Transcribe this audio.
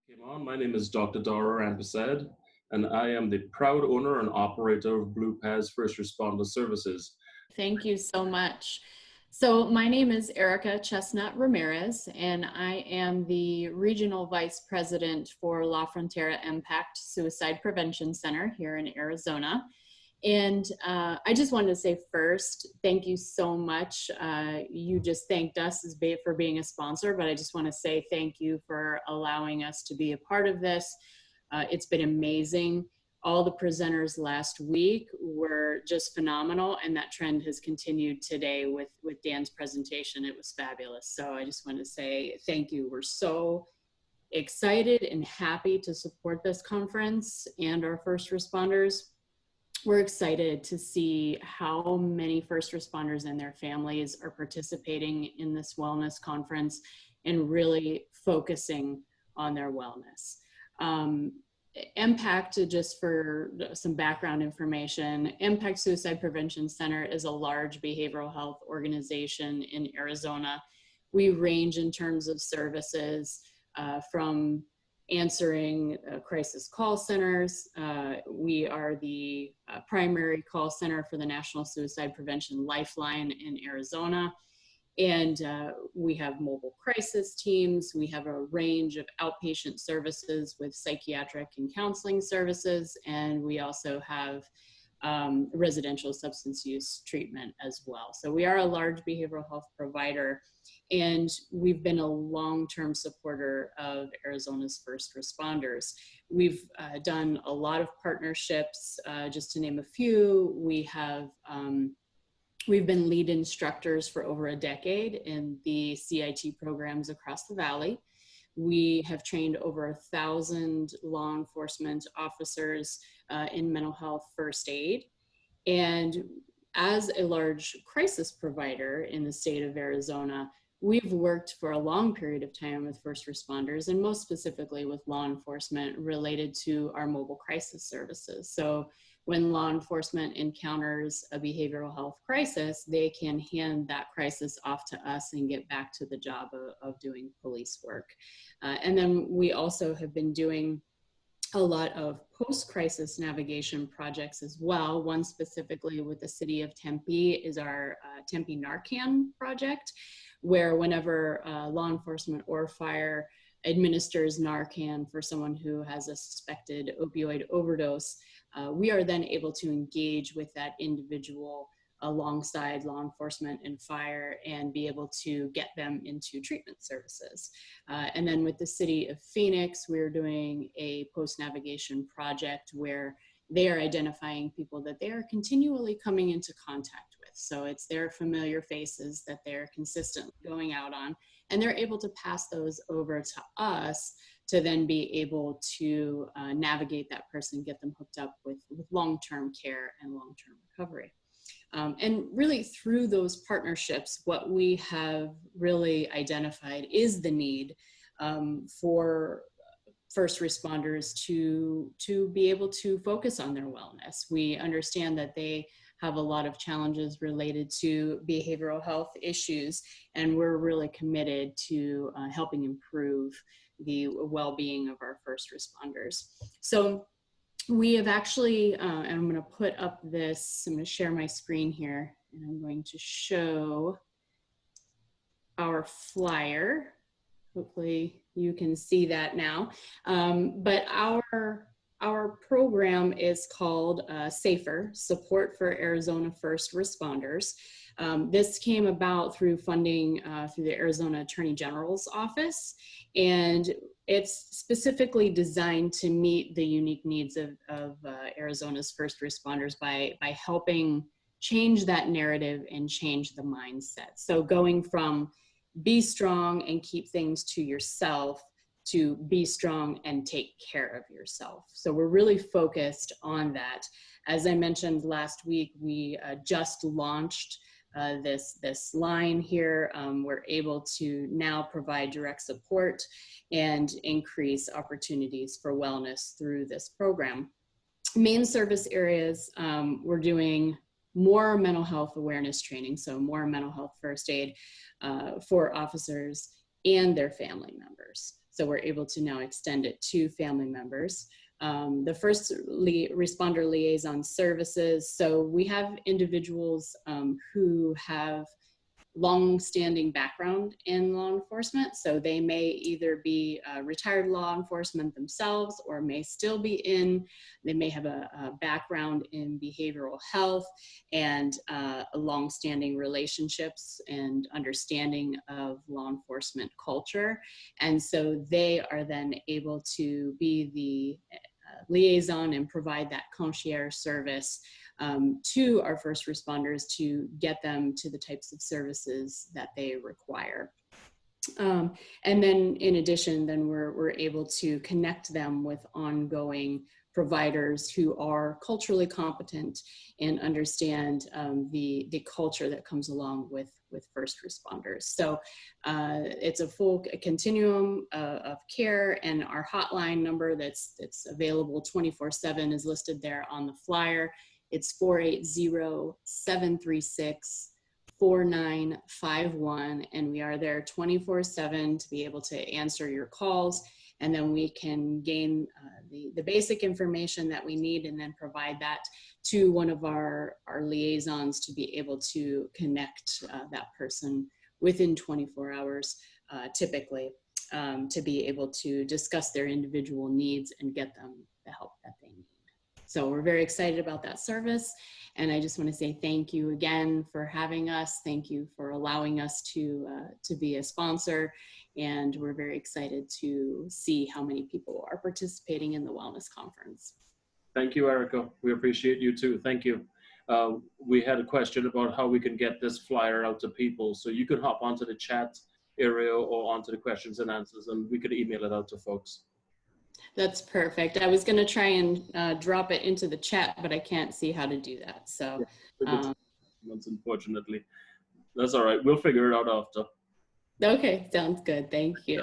Came on. My name is Dr. Dara Rampasad, and I am the proud owner and operator of BluePaz First Responder Services. Thank you so much. So my name is Erica Chestnut-Ramirez, and I am the Regional Vice President for La Frontera EMPACT Suicide Prevention Center here in Arizona. And I just wanted to say first, thank you so much. You just thanked us for being a sponsor, but I just want to say thank you for allowing us to be a part of this. It's been amazing. All the presenters last week were just phenomenal, and that trend has continued today with Dan's presentation. It was fabulous. So I just want to say thank you. We're so excited and happy to support this conference and our first responders. We're excited to see how many first responders and their families are participating in this wellness conference and really focusing on their wellness. EMPACT, just for some background information, EMPACT Suicide Prevention Center is a large behavioral health organization in Arizona. We range in terms of services from answering crisis call centers. We are the primary call center for the National Suicide Prevention Lifeline in Arizona. And we have mobile crisis teams. We have a range of outpatient services with psychiatric and counseling services. And we also have residential substance use treatment as well. So we are a large behavioral health provider, and we've been a long-term supporter of Arizona's first responders. We've done a lot of partnerships, just to name a few. We've been lead instructors for over a decade in the CIT programs across the valley. We have trained over 1,000 law enforcement officers in mental health first aid. And as a large crisis provider in the state of Arizona, we've worked for a long period of time with first responders, and most specifically with law enforcement related to our mobile crisis services. So when law enforcement encounters a behavioral health crisis, they can hand that crisis off to us and get back to the job of doing police work. And then we also have been doing a lot of post-crisis navigation projects as well. One specifically with the city of Tempe is our Tempe Narcan project, where whenever law enforcement or fire administers Narcan for someone who has a suspected opioid overdose, we are then able to engage with that individual alongside law enforcement and fire and be able to get them into treatment services. And then with the city of Phoenix, we're doing a post-navigation project where they are identifying people that they are continually coming into contact with. So it's their familiar faces that they're consistently going out on, and they're able to pass those over to us to then be able to navigate that person, get them hooked up with long-term care and long-term recovery. And really through those partnerships, what we have really identified is the need for first responders to be able to focus on their wellness. We understand that they have a lot of challenges related to behavioral health issues, and we're really committed to helping improve the well-being of our first responders. So we have actually, and I'm going to put up this, I'm going to share my screen here, and I'm going to show our flyer. Hopefully you can see that now. But our program is called SAFER, Support for Arizona First Responders. This came about through funding through the Arizona Attorney General's office, and it's specifically designed to meet the unique needs of Arizona's first responders by helping change that narrative and change the mindset. So going from be strong and keep things to yourself to be strong and take care of yourself. So we're really focused on that. As I mentioned last week, we just launched this line here. We're able to now provide direct support and increase opportunities for wellness through this program. Main service areas, we're doing more mental health awareness training, so more mental health first aid for officers and their family members. So we're able to now extend it to family members. The first responder liaison services. So we have individuals who have long-standing background in law enforcement. So they may either be retired law enforcement themselves or may still be they may have a background in behavioral health and long-standing relationships and understanding of law enforcement culture. And so they are then able to be the liaison and provide that concierge service to our first responders to get them to the types of services that they require. And then in addition, then we're able to connect them with ongoing providers who are culturally competent and understand the culture that comes along with first responders. So it's a full continuum of care, and our hotline number that's available 24/7 is listed there on the flyer. It's 480-736-4951, and we are there 24/7 to be able to answer your calls, and then we can gain the basic information that we need and then provide that to one of our liaisons to be able to connect that person within 24 hours, typically, to be able to discuss their individual needs and get them the help that they need. So we're very excited about that service. And I just want to say thank you again for having us. Thank you for allowing us to be a sponsor. And we're very excited to see how many people are participating in the Wellness Conference. Thank you, Erica. We appreciate you too. Thank you. We had a question about how we can get this flyer out to people. So you could hop onto the chat area or onto the questions and answers, and we could email it out to folks. That's perfect. I was going to try and drop it into the chat, but I can't see how to do that. So, unfortunately, that's all right. We'll figure it out after. Okay, sounds good. Thank you.